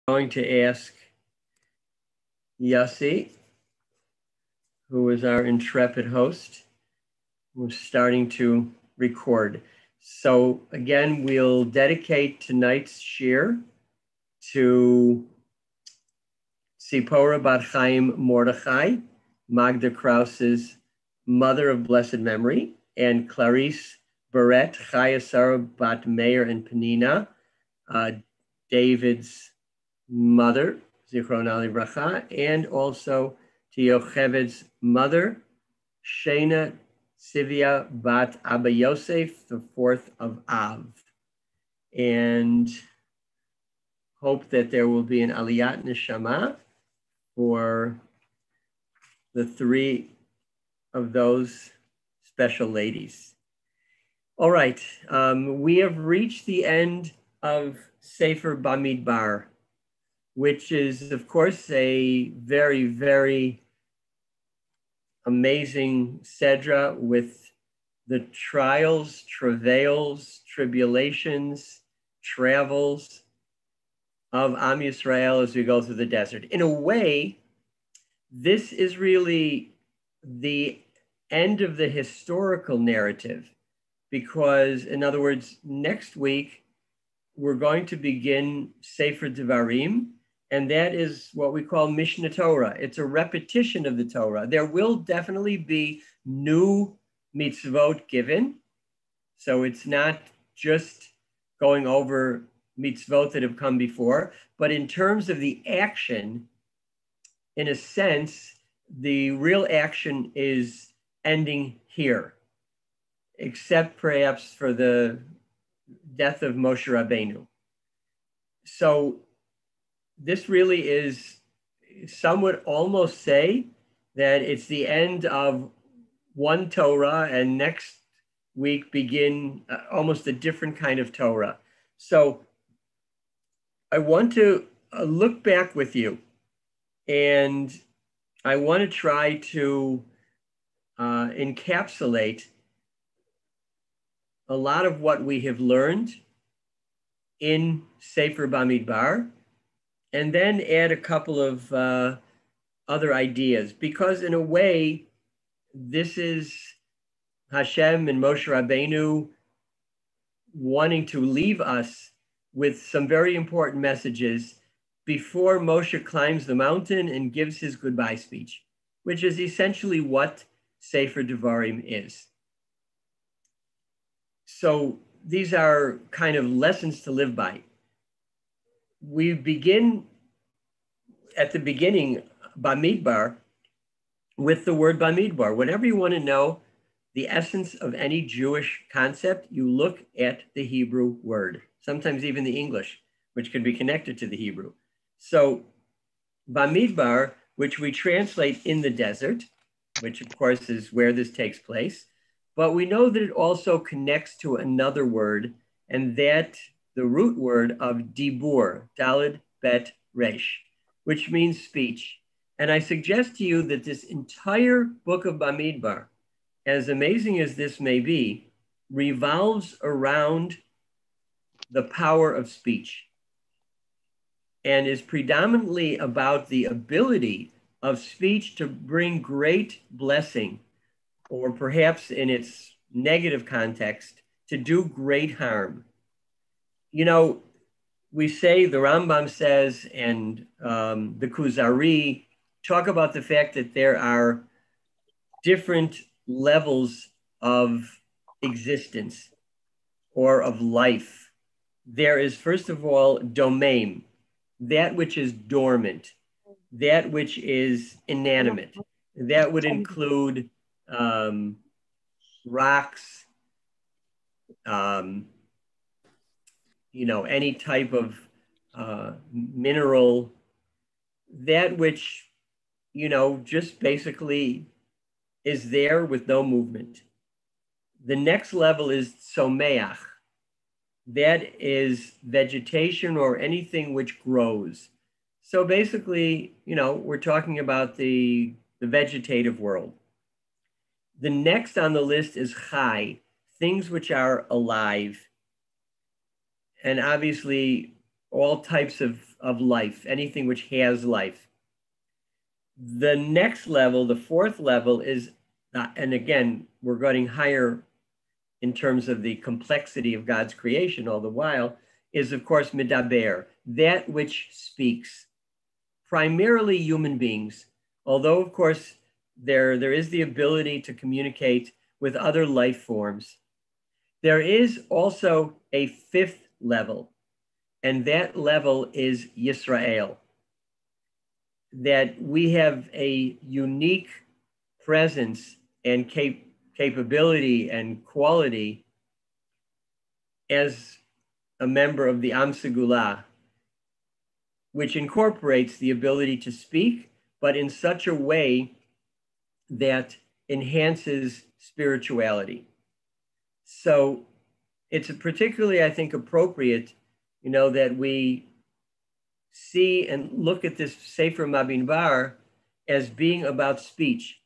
Going to ask Yossi, who is our intrepid host. We're starting to record. So again, we'll dedicate tonight's SHIUR to Tzipora Bat Chaim Mordechai, Magda Krause's mother of blessed memory, and Clarice Barrett, Chaya Sarah Bat Meir and Penina, David's mother, Zichrona Livracha, and also to Yocheved's mother, Shena Sivia Bat Abba Yosef, the 4th of Av. And hope that there will be an Aliyat Neshama for the 3 of those special ladies. All right, we have reached the end of Sefer Bamidbar, which is, of course, a very, very amazing Sedra with the trials, travails, tribulations, travels of Am Yisrael as we go through the desert. In a way, this is really the end of the historical narrative because, in other words, next week, we're going to begin Sefer Devarim, and that is what we call Mishnah Torah. It's a repetition of the Torah. There will definitely be new mitzvot given. So it's not just going over mitzvot that have come before, but in terms of the action, in a sense, the real action is ending here, except perhaps for the death of Moshe Rabbeinu. So this really is, some would almost say that it's the end of one Torah and next week begin almost a different kind of Torah. So I want to look back with you, and I want to try to encapsulate a lot of what we have learned in Sefer Bamidbar, and then add a couple of other ideas, because in a way, this is Hashem and Moshe Rabbeinu wanting to leave us with some very important messages before Moshe climbs the mountain and gives his goodbye speech, which is essentially what Sefer Devarim is. So these are kind of lessons to live by. We begin at the beginning, Bamidbar, with the word Bamidbar. Whenever you want to know the essence of any Jewish concept, you look at the Hebrew word, sometimes even the English, which can be connected to the Hebrew. So Bamidbar, which we translate in the desert, which of course is where this takes place, but we know that it also connects to another word, and that the root word of dibur, daled bet resh, which means speech. And I suggest to you that this entire book of Bamidbar, as amazing as this may be, revolves around the power of speech and is predominantly about the ability of speech to bring great blessing, or perhaps in its negative context, to do great harm. You know, we say, the Rambam says, and the Kuzari talk about the fact that there are different levels of existence or of life. There is, first of all, domain, that which is dormant, that which is inanimate. That would include rocks, any type of mineral, that which, just basically is there with no movement. The next level is someach. That is vegetation or anything which grows. So basically, we're talking about the vegetative world. The next on the list is chai, things which are alive. And obviously all types of of life, anything which has life. The next level, the fourth level is, and again, we're going higher in terms of the complexity of God's creation all the while, is of course medaber, that which speaks, primarily human beings, although of course there is the ability to communicate with other life forms. There is also a fifth level, and that level is Yisrael, that we have a unique presence and capability and quality as a member of the Am Segula, which incorporates the ability to speak, but in such a way that enhances spirituality. So it's particularly, I think, appropriate, that we see and look at this Sefer Mabinbar as being about speech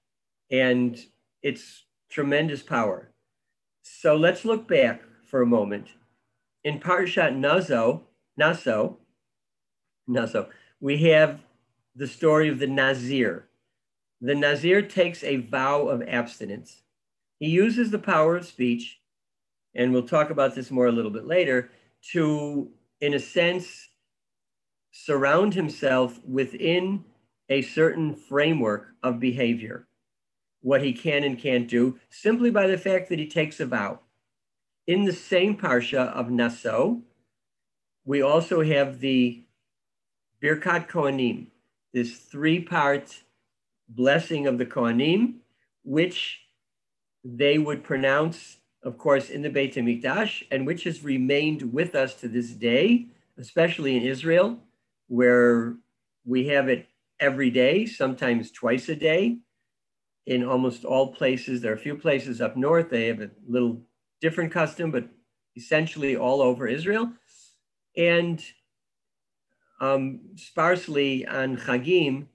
and its tremendous power. So let's look back for a moment. In Parshat Naso, we have the story of the Nazir. The Nazir takes a vow of abstinence. He uses the power of speech, and we'll talk about this more a little bit later, to, in a sense, surround himself within a certain framework of behavior, what he can and can't do, simply by the fact that he takes a vow. In the same Parsha of Naso, we also have the Birkat Kohanim, this three-part blessing of the Kohanim, which they would pronounce, of course, in the Beit HaMikdash, and which has remained with us to this day, especially in Israel, where we have it every day, sometimes twice a day. In almost all places, there are a few places up north, they have a little different custom, but essentially all over Israel. And sparsely on Chagim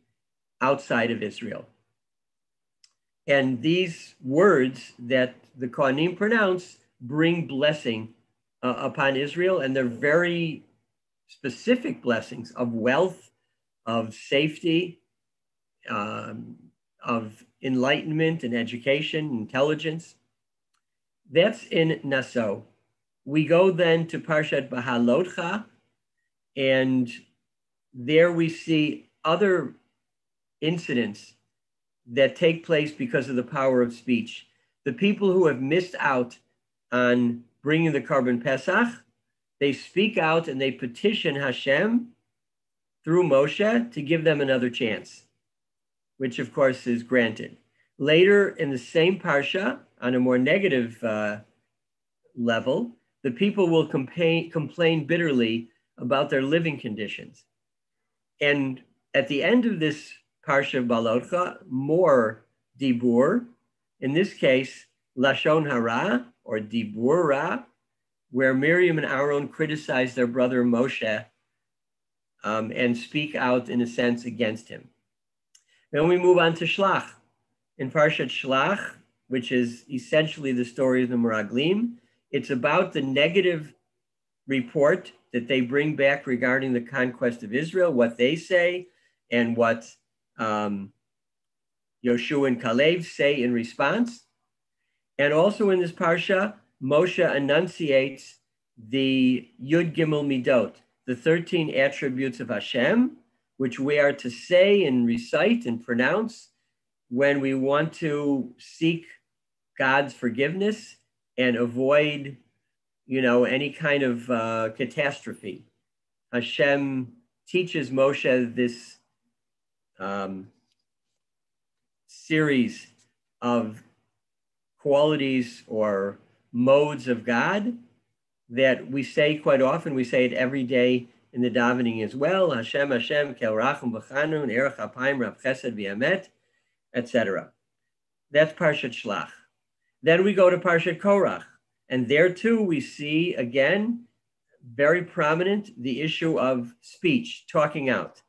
outside of Israel. And these words that the Kohanim pronounce bring blessing upon Israel, and they're very specific blessings of wealth, of safety, of enlightenment and education, intelligence. That's in Naso. We go then to Parshat Bahalotcha, and there we see other incidents that take place because of the power of speech. The people who have missed out on bringing the Korban Pesach, they speak out and they petition Hashem through Moshe to give them another chance, which of course is granted. Later in the same Parsha, on a more negative level, the people will complain bitterly about their living conditions. And at the end of this Parsha of Balotcha, more dibur, in this case, Lashon Hara, or dibur ra, where Miriam and Aaron criticize their brother Moshe and speak out, in a sense, against him. Then we move on to Shlach. In Parshat Shlach, which is essentially the story of the Meraglim, it's about the negative report that they bring back regarding the conquest of Israel, what they say, and what Yoshua and Caleb say in response. And also in this Parsha, Moshe enunciates the Yud Gimel Midot, the 13 attributes of Hashem, which we are to say and recite and pronounce when we want to seek God's forgiveness and avoid, any kind of catastrophe. Hashem teaches Moshe this series of qualities or modes of God that we say quite often. We say it every day in the davening as well. Hashem, Hashem, kel rachum b'chanun, erech apayim, rav chesed v'yamet, etc. That's Parshat Shlach. Then we go to Parshat Korach. And there too, we see, again, very prominent, the issue of speech, talking out.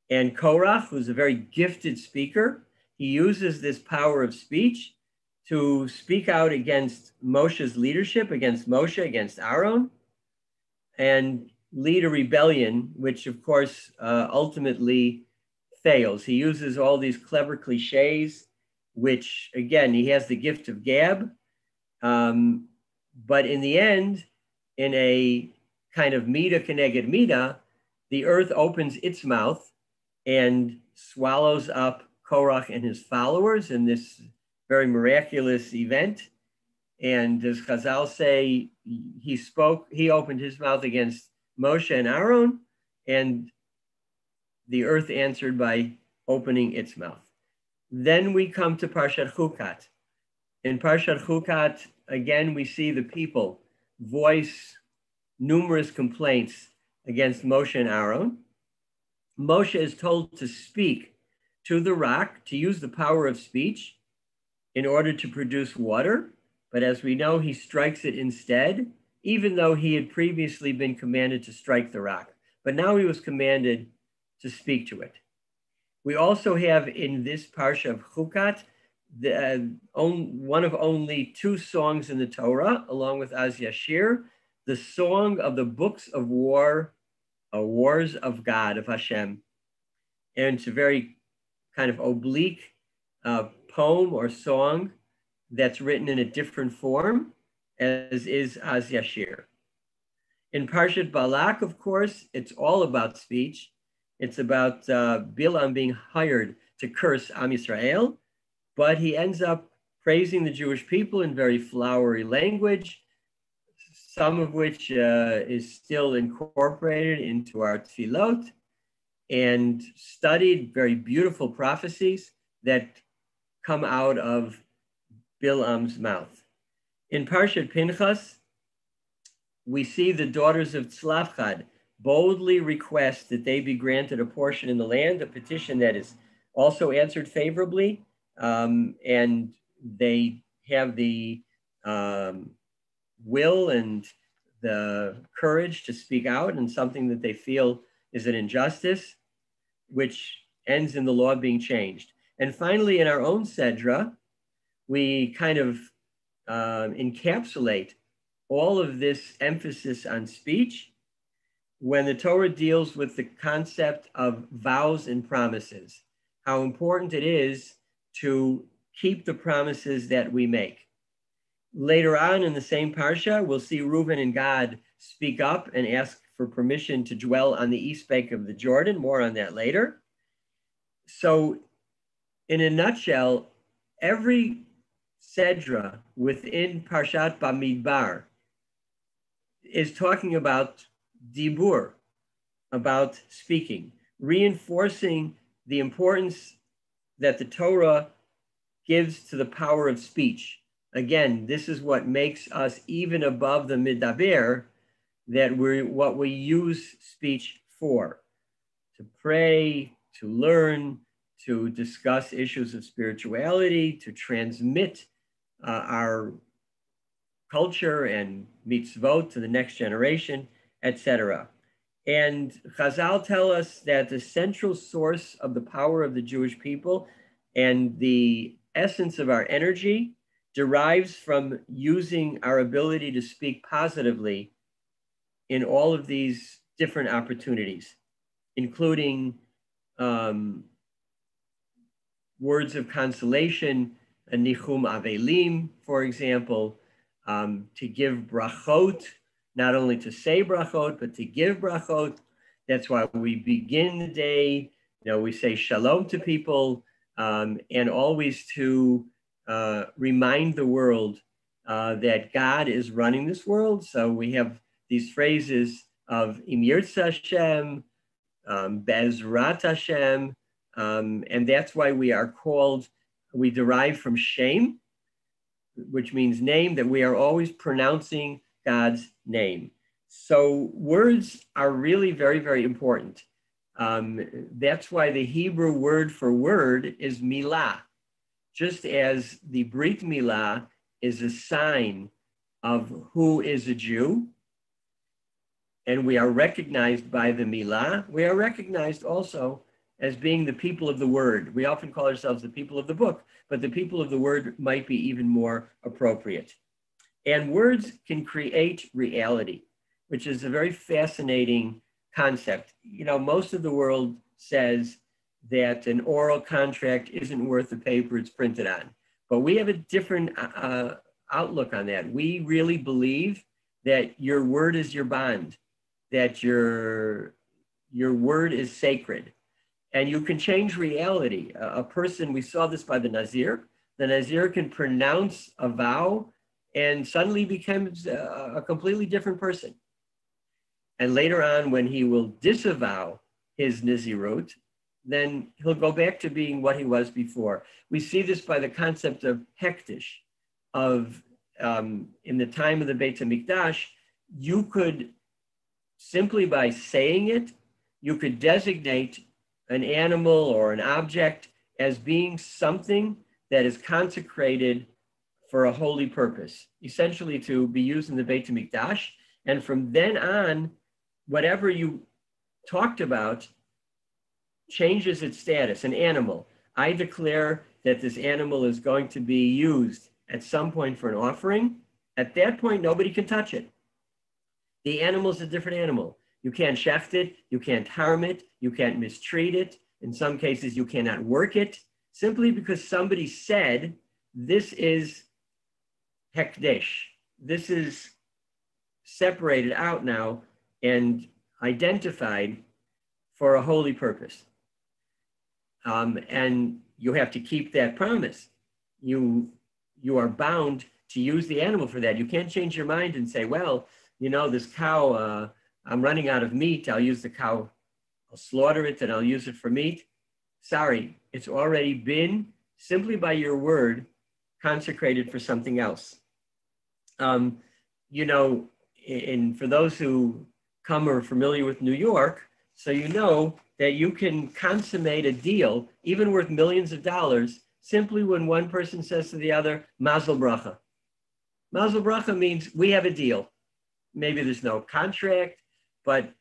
And Korach, who's a very gifted speaker, he uses this power of speech to speak out against Moshe's leadership, against Moshe, against Aaron. And lead a rebellion, which of course ultimately fails. He uses all these clever cliches, which again, he has the gift of gab. But in the end, in a kind of mida keneged mida, the earth opens its mouth and swallows up Korach and his followers in this very miraculous event. And as Chazal say, he opened his mouth against Moshe and Aaron, and the earth answered by opening its mouth. Then we come to Parshat Chukat. In Parshat Chukat, again, we see the people voice numerous complaints against Moshe and Aaron. Moshe is told to speak to the rock, to use the power of speech in order to produce water. But as we know, he strikes it instead, even though he had previously been commanded to strike the rock. But now he was commanded to speak to it. We also have in this Parsha of Chukat, one of only 2 songs in the Torah, along with SHIUR, the song of the books of war, wars of God, of Hashem. And it's a very kind of oblique poem or song that's written in a different form, as is SHIUR. In Parshat Balak, of course, it's all about speech. It's about Bilam being hired to curse Am Yisrael, but he ends up praising the Jewish people in very flowery language, some of which is still incorporated into our tefillot, and studied very beautiful prophecies that come out of Bilam's mouth. In Parshat Pinchas, we see the daughters of Tzlafchad boldly request that they be granted a portion in the land, a petition that is also answered favorably, and they have the will and the courage to speak out on something that they feel is an injustice, which ends in the law being changed. And finally, in our own Sedra, we kind of encapsulate all of this emphasis on speech when the Torah deals with the concept of vows and promises, how important it is to keep the promises that we make. Later on in the same Parsha, we'll see Reuben and Gad speak up and ask for permission to dwell on the east bank of the Jordan. More on that later. So in a nutshell, every Sedra within Parshat Bamidbar is talking about dibur, about speaking, reinforcing the importance that the Torah gives to the power of speech. Again, this is what makes us even above the midaber, that what we use speech for, to pray, to learn, to discuss issues of spirituality, to transmit our culture and mitzvot to the next generation, etc. And Chazal tell us that the central source of the power of the Jewish people and the essence of our energy derives from using our ability to speak positively in all of these different opportunities, including words of consolation, a nichum avelim, for example, to give brachot, not only to say brachot, but to give brachot. That's why we begin the day, we say shalom to people, and always to remind the world that God is running this world. So we have these phrases of Im Yirtzeh Hashem, Be'ezrat Hashem, and that's why we derive from Shem, which means name, that we are always pronouncing God's name. So words are really very, very important. That's why the Hebrew word for word is milah, just as the Brit Milah is a sign of who is a Jew, and we are recognized by the Milah, we are recognized also as being the people of the word. We often call ourselves the people of the book, but the people of the word might be even more appropriate. And words can create reality. which is a very fascinating concept. You know, most of the world says that an oral contract isn't worth the paper it's printed on, but we have a different outlook on that. We really believe that your word is your bond, that your word is sacred, and you can change reality. A person, we saw this by the Nazir can pronounce a vow and suddenly becomes a completely different person. And later on, when he will disavow his Nazirut, then he'll go back to being what he was before. We see this by the concept of hektish, of in the time of the Beit HaMikdash, you could, simply by saying it, you could designate an animal or an object as being something that is consecrated for a holy purpose, essentially to be used in the Beit HaMikdash. And from then on, whatever you talked about changes its status. An animal, I declare that this animal is going to be used at some point for an offering. At that point, nobody can touch it. The animal is a different animal. You can't shaft it, you can't harm it, you can't mistreat it. In some cases, you cannot work it, simply because somebody said, this is hekdesh. This is separated out now and identified for a holy purpose. And you have to keep that promise. You are bound to use the animal for that. You can't change your mind and say, well, you know, this cow, I'm running out of meat. I'll use the cow. I'll slaughter it and I'll use it for meat. Sorry, it's already been, simply by your word, consecrated for something else. You know, and for those who come or are familiar with New York, so you know that you can consummate a deal, even worth millions of dollars, simply when one person says to the other, Mazel Bracha. Mazel Bracha means we have a deal. Maybe there's no contract, but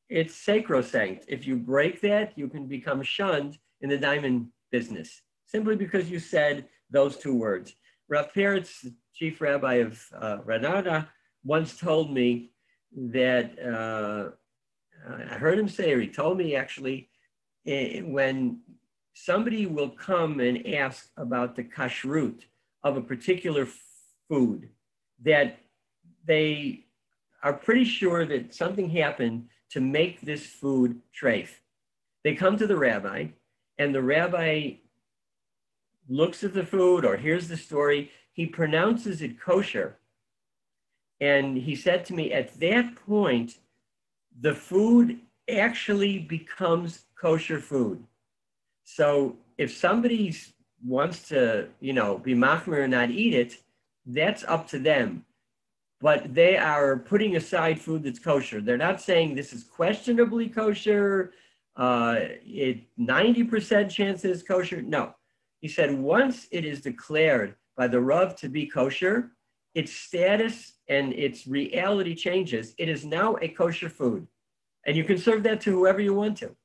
it's sacrosanct. If you break that, you can become shunned in the diamond business, simply because you said those two words. Rav Peretz, the chief rabbi of Ranada, once told me that, I heard him say, or he told me actually, when somebody will come and ask about the kashrut of a particular food, that they are pretty sure that something happened to make this food treif. They come to the rabbi, and the rabbi looks at the food or hears the story. He pronounces it kosher. And he said to me, at that point, the food actually becomes kosher food. So if somebody wants to, you know, be machmir and not eat it, that's up to them. But they are putting aside food that's kosher. They're not saying this is questionably kosher, 90% chance it's kosher. No. He said, once it is declared by the Rav to be kosher, its status and its reality changes. It is now a kosher food. And you can serve that to whoever you want to.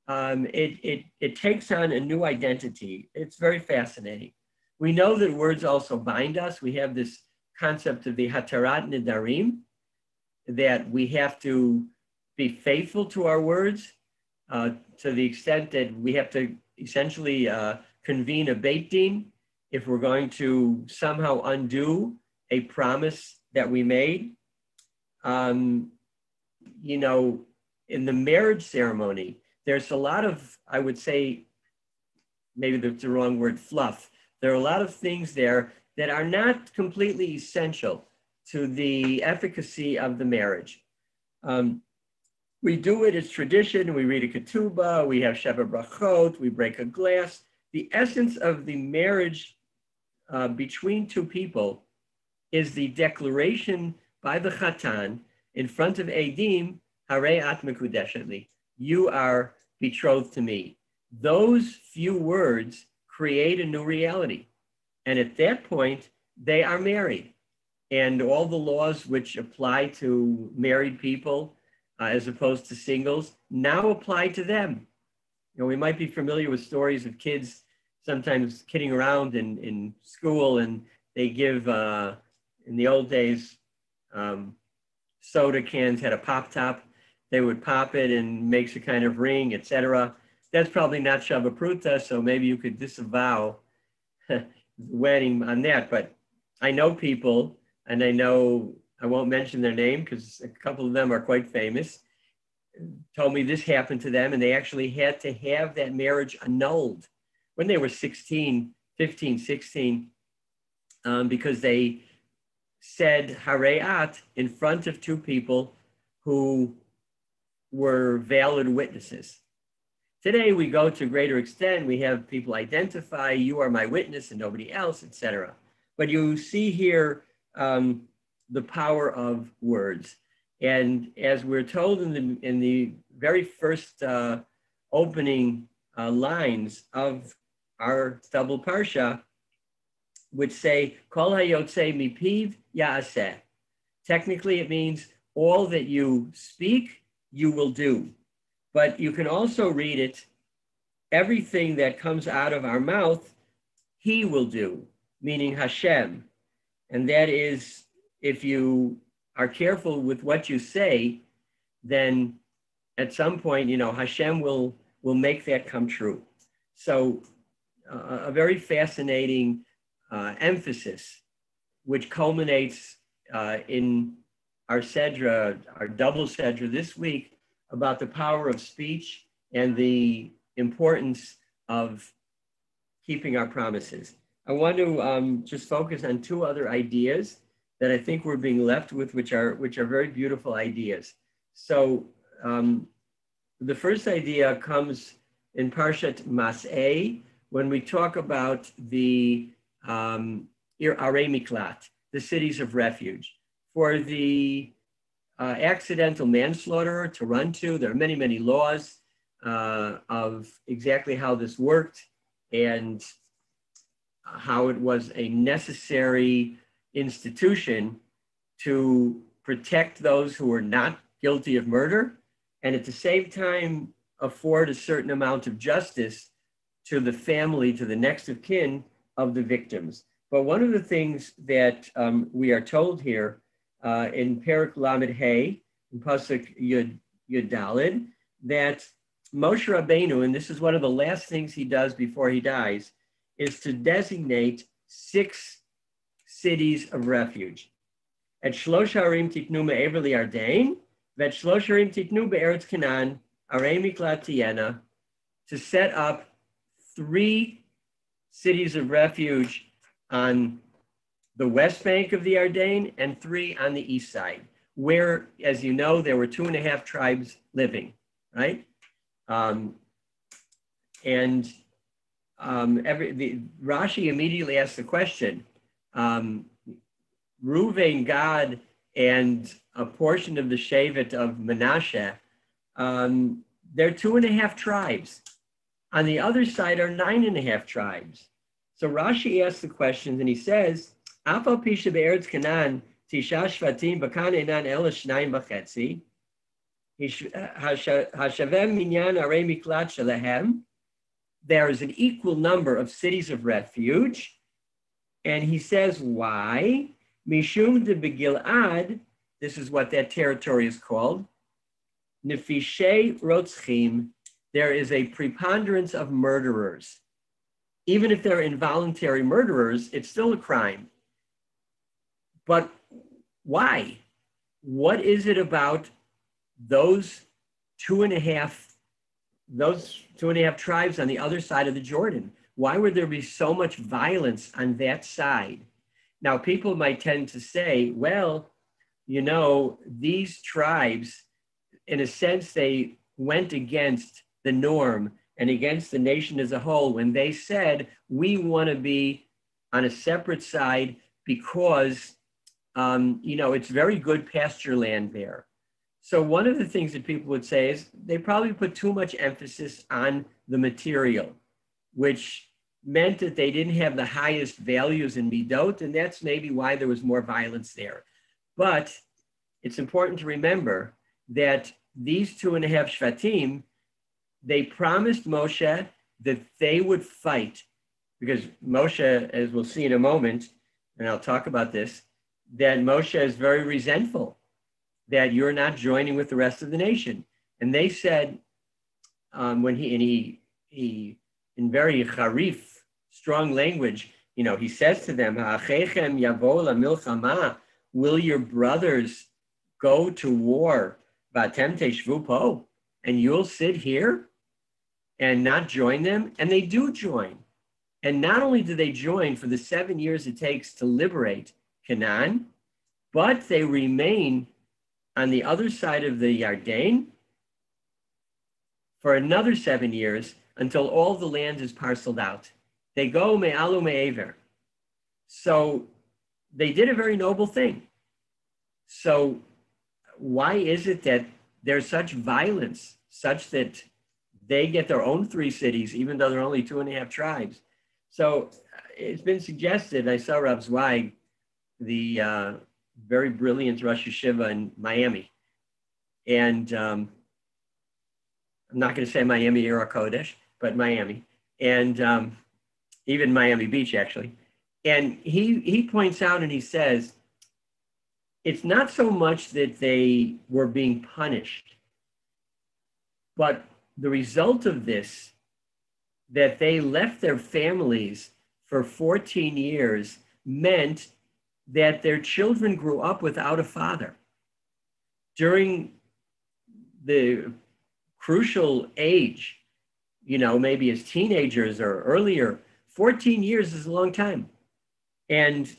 It takes on a new identity. It's very fascinating. We know that words also bind us. We have this concept of the hatarat nedarim, that we have to be faithful to our words to the extent that we have to essentially convene a beit din if we're going to somehow undo a promise that we made. You know, in the marriage ceremony, there's a lot of, I would say, maybe that's the wrong word, fluff. There are a lot of things there that are not completely essential to the efficacy of the marriage. We do it as tradition. We read a ketubah, we have sheva brachot, we break a glass. The essence of the marriage between two people is the declaration by the chatan in front of Eidim, Harei at mekudeshet li. You are betrothed to me. Those few words create a new reality. And at that point, they are married. And all the laws which apply to married people as opposed to singles now apply to them. You know, we might be familiar with stories of kids sometimes kidding around in school, and they give, in the old days, soda cans had a pop top. They would pop it and makes a kind of ring, etc. That's probably not Shavapruta, so maybe you could disavow the wedding on that. But I know people, and I know, I won't mention their name because a couple of them are quite famous, told me this happened to them, and they actually had to have that marriage annulled when they were 16, 15, 16, because they said Hareat in front of two people who were valid witnesses. Today, we go to a greater extent. We have people identify, you are my witness and nobody else, etc. But you see here the power of words. And as we're told in the very first opening lines of our stubble parsha, which say, Kol hayotze mipiv ya'aseh. Technically, it means all that you speak, you will do. But you can also read it, everything that comes out of our mouth, he will do, meaning Hashem. And that is, if you are careful with what you say, then at some point, Hashem will make that come true. So a very fascinating emphasis, which culminates in our Sedra, our double Sedra this week, about the power of speech and the importance of keeping our promises. I want to just focus on two other ideas that I think we're being left with, which are very beautiful ideas. So the first idea comes in Parshat Mas'eh, when we talk about the Arei Miklat, the cities of refuge. For the accidental manslaughter to run to, there are many, many laws of exactly how this worked and how it was a necessary institution to protect those who were not guilty of murder, and at the same time afford a certain amount of justice to the family, to the next of kin of the victims. But one of the things that we are told here in Perek Lamed Hey, in Pasuk Yud Daled, that Moshe Rabbeinu, and this is one of the last things he does before he dies, is to designate 6 cities of refuge. Et shlosh harim titnu me'ever li'ardain, v'et shlosh harim titnu be'eretz Canaan, arei miklat tiyena, to set up 3 cities of refuge on the west bank of the Ardain and 3 on the east side, where, as you know, there were 2.5 tribes living, right? Rashi immediately asked the question, Reuven, Gad, and a portion of the Shevet of Manasseh, they're 2.5 tribes. On the other side are 9.5 tribes. So Rashi asks the questions, and he says, Afal pisha be'eretz Canaan tisha shvatim b'kan enan ela shnayim b'chetzi hashavem minyan arei miklat shalahem. There is an equal number of cities of refuge, and he says why? Mishum de begilad. This is what that territory is called. Nefishei rotzchim. There is a preponderance of murderers. Even if they're involuntary murderers, it's still a crime. But why? What is it about those 2.5 tribes on the other side of the Jordan? Why would there be so much violence on that side? Now, people might tend to say, well, these tribes, in a sense, they went against the norm and against the nation as a whole when they said, we want to be on a separate side because, it's very good pasture land there. So one of the things that people would say is they probably put too much emphasis on the material, which meant that they didn't have the highest values in midot, and that's maybe why there was more violence there. But it's important to remember that these 2.5 shvatim, they promised Moshe that they would fight, because Moshe, as we'll see in a moment, and I'll talk about this, that Moshe is very resentful that you're not joining with the rest of the nation. And they said, when he in very charif, strong language, he says to them, "Ha'achechem yavo lamilchama, will your brothers go to war, v'atem teshvu po, and you'll sit here and not join them?" And they do join. And not only do they join for the 7 years it takes to liberate Canaan, but they remain on the other side of the Yarden for another 7 years until all the land is parceled out. They go me'alu me'ever. So they did a very noble thing. So why is it that there's such violence, such that they get their own 3 cities, even though there are only 2.5 tribes? So it's been suggested, I saw Rav Zweig, the very brilliant Rosh Yeshiva in Miami. And I'm not going to say Miami Ira Kodesh, but Miami. And even Miami Beach, actually. And he points out and he says, it's not so much that they were being punished, but the result of this, that they left their families for 14 years, meant that their children grew up without a father. During the crucial age, maybe as teenagers or earlier, 14 years is a long time. And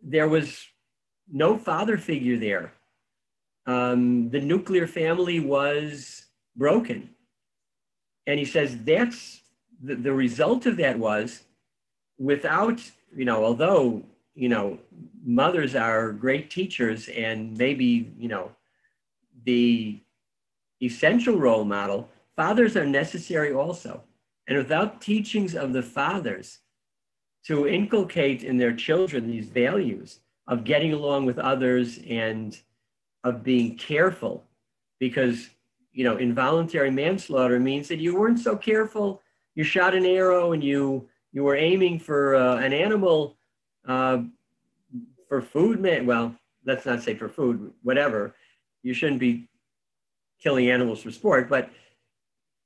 there was no father figure there. The nuclear family was broken. And he says that's the result of that was without, although, mothers are great teachers and maybe, the essential role model, fathers are necessary also. And without teachings of the fathers to inculcate in their children these values of getting along with others and of being careful, because, involuntary manslaughter means that you weren't so careful. You shot an arrow and you were aiming for an animal for food. Well, let's not say for food, whatever. You shouldn't be killing animals for sport, but,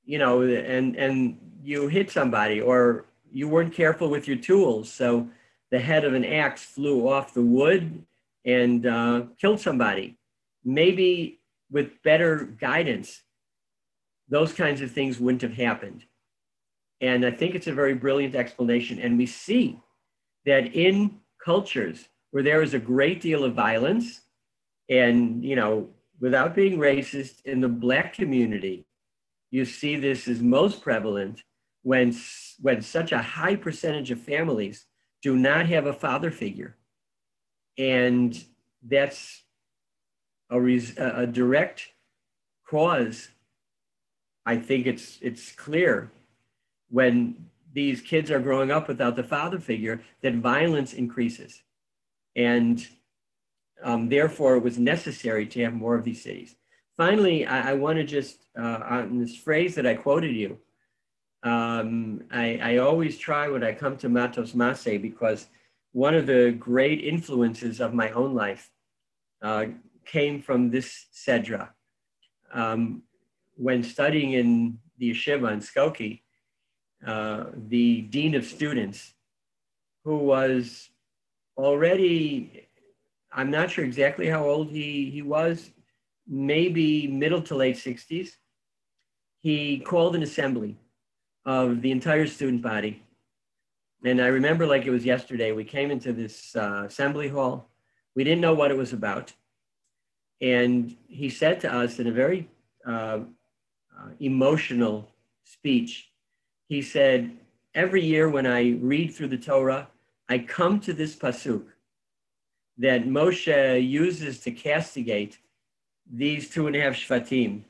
and you hit somebody, or you weren't careful with your tools. So the head of an axe flew off the wood and killed somebody. Maybe with better guidance, those kinds of things wouldn't have happened. And I think it's a very brilliant explanation. And we see that in cultures where there is a great deal of violence, and, without being racist, in the Black community, you see this is most prevalent when such a high percentage of families do not have a father figure. And that's a direct cause. I think it's clear when these kids are growing up without the father figure that violence increases. And therefore, it was necessary to have more of these cities. Finally, I want to just, on this phrase that I quoted you, I always try when I come to Matos Maseh, because one of the great influences of my own life came from this Sedra. When studying in the yeshiva in Skokie, the dean of students, who was already, I'm not sure exactly how old he was, maybe middle to late 60s, he called an assembly of the entire student body. And I remember like it was yesterday, we came into this assembly hall. We didn't know what it was about. And he said to us in a very emotional speech, he said, every year when I read through the Torah, I come to this pasuk that Moshe uses to castigate these 2.5 shvatim.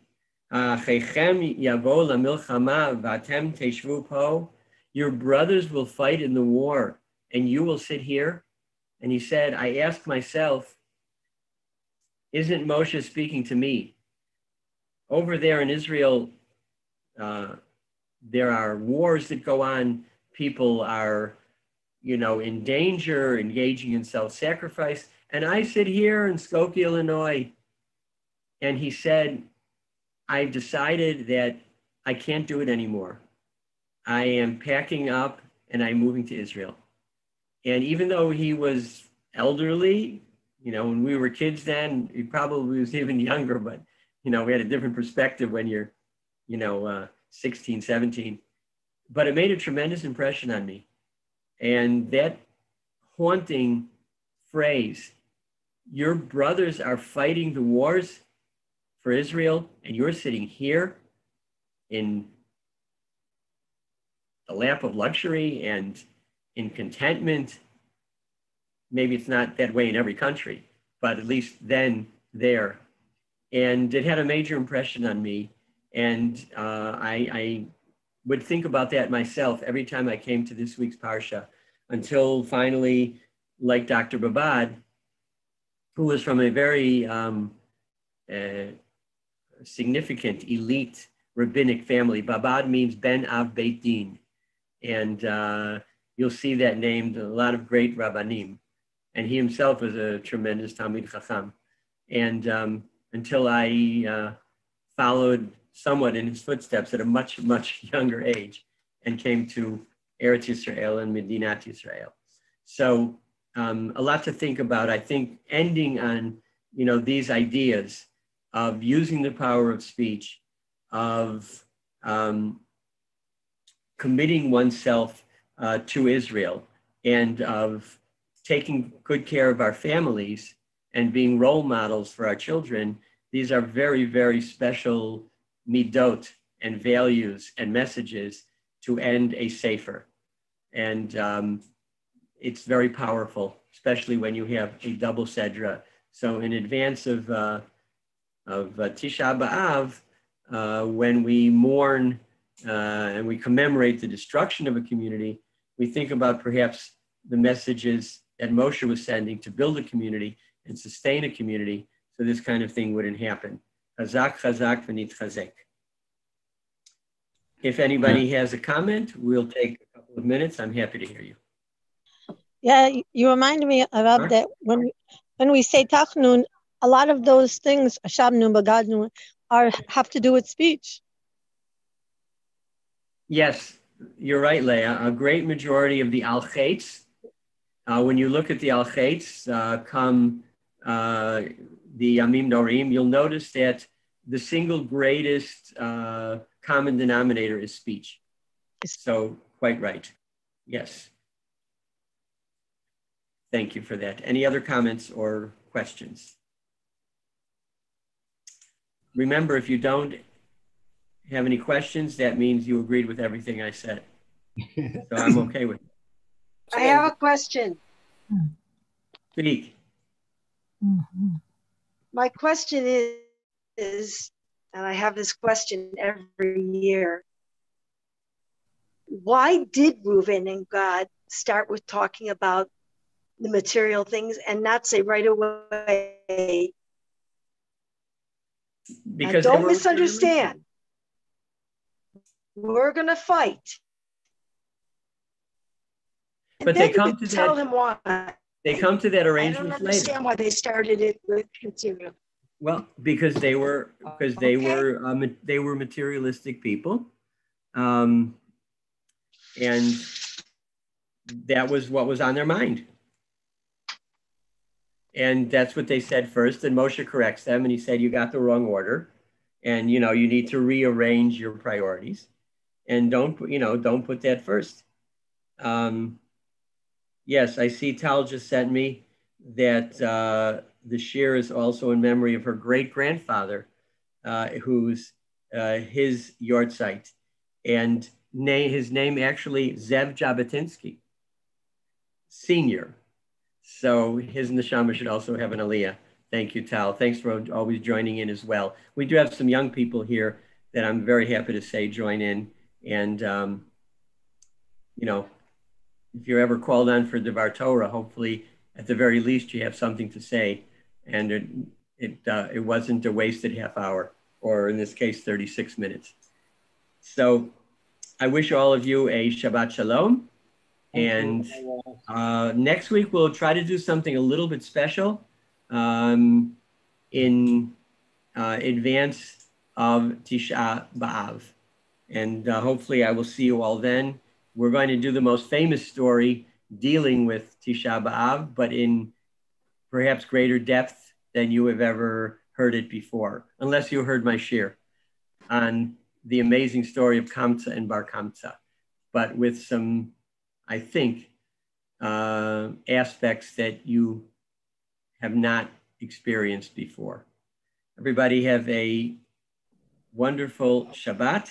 Your brothers will fight in the war and you will sit here. And he said, I ask myself, isn't Moshe speaking to me? Over there in Israel, there are wars that go on. People are, in danger, engaging in self-sacrifice. And I sit here in Skokie, Illinois, And he said, I've decided that I can't do it anymore. I am packing up and I'm moving to Israel. And even though he was elderly, you know, when we were kids then, he probably was even younger, but, you know, we had a different perspective when you're, you know, 16, 17. But it made a tremendous impression on me. And that haunting phrase, your brothers are fighting the wars for Israel, and you're sitting here in the lap of luxury and in contentment. Maybe it's not that way in every country, but at least then there. And it had a major impression on me. And I would think about that myself every time I came to this week's Parsha, until finally, like Dr. Babad, who was from a very significant elite rabbinic family. Babad means Ben Av Beit Din. And you'll see that named a lot of great Rabbanim. And he himself was a tremendous Talmid Chacham. And until I followed somewhat in his footsteps at a much, much younger age and came to Eretz Yisrael and Medinat Yisrael. So a lot to think about. I think ending on, you know, these ideas of using the power of speech, of committing oneself to Israel, and of taking good care of our families and being role models for our children. These are very, very special midot and values and messages to end a sefer. And it's very powerful, especially when you have a double sedra. So in advance of Tisha B'Av, when we mourn and we commemorate the destruction of a community, we think about perhaps the messages that Moshe was sending to build a community and sustain a community, so this kind of thing wouldn't happen. Chazak, chazak, v'nitchazek. If anybody has a comment, we'll take a couple of minutes. I'm happy to hear you. Yeah, you reminded me of that when we say tachnun, a lot of those things, shabnun, bagadnun, have to do with speech. Yes, you're right, Leah. A great majority of the al-chaitz, when you look at the al-chaitz, come the Yamim Norim, you'll notice that the single greatest common denominator is speech. So quite right. Yes. Thank you for that. Any other comments or questions? Remember, if you don't have any questions, that means you agreed with everything I said. So I'm okay with it. I have a question. Speak. My question is, and I have this question every year, why did Reuven and God start with talking about the material things and not say right away? Because don't misunderstand. We're going to fight. But they come to tell him why. They come to that arrangement later. I don't understand why they started it with material. Well, because they were materialistic people, and that was what was on their mind. And that's what they said first. And Moshe corrects them, and he said, "You got the wrong order, and you need to rearrange your priorities, and don't put that first." Yes, I see Tal just sent me that the SHIUR is also in memory of her great-grandfather, who's his yahrzeit. And his name actually, Zev Jabotinsky, Senior. So his neshama should also have an aliyah. Thank you, Tal. Thanks for always joining in as well. We do have some young people here that I'm very happy to say join in. And, if you're ever called on for Devar Torah, hopefully, at the very least, you have something to say, and it wasn't a wasted half hour, or in this case, 36 minutes. So I wish all of you a Shabbat Shalom, and next week we'll try to do something a little bit special in advance of Tisha B'Av. And hopefully I will see you all then. We're going to do the most famous story dealing with Tisha B'Av, but in perhaps greater depth than you have ever heard it before, unless you heard my shir on the amazing story of Kamsa and Bar Kamsa, but with some, I think, aspects that you have not experienced before. Everybody have a wonderful Shabbat.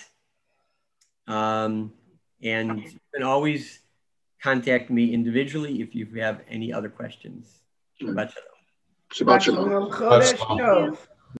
And you can always contact me individually if you have any other questions. Shabbat shalom. Shabbat shalom. Shabbat shalom.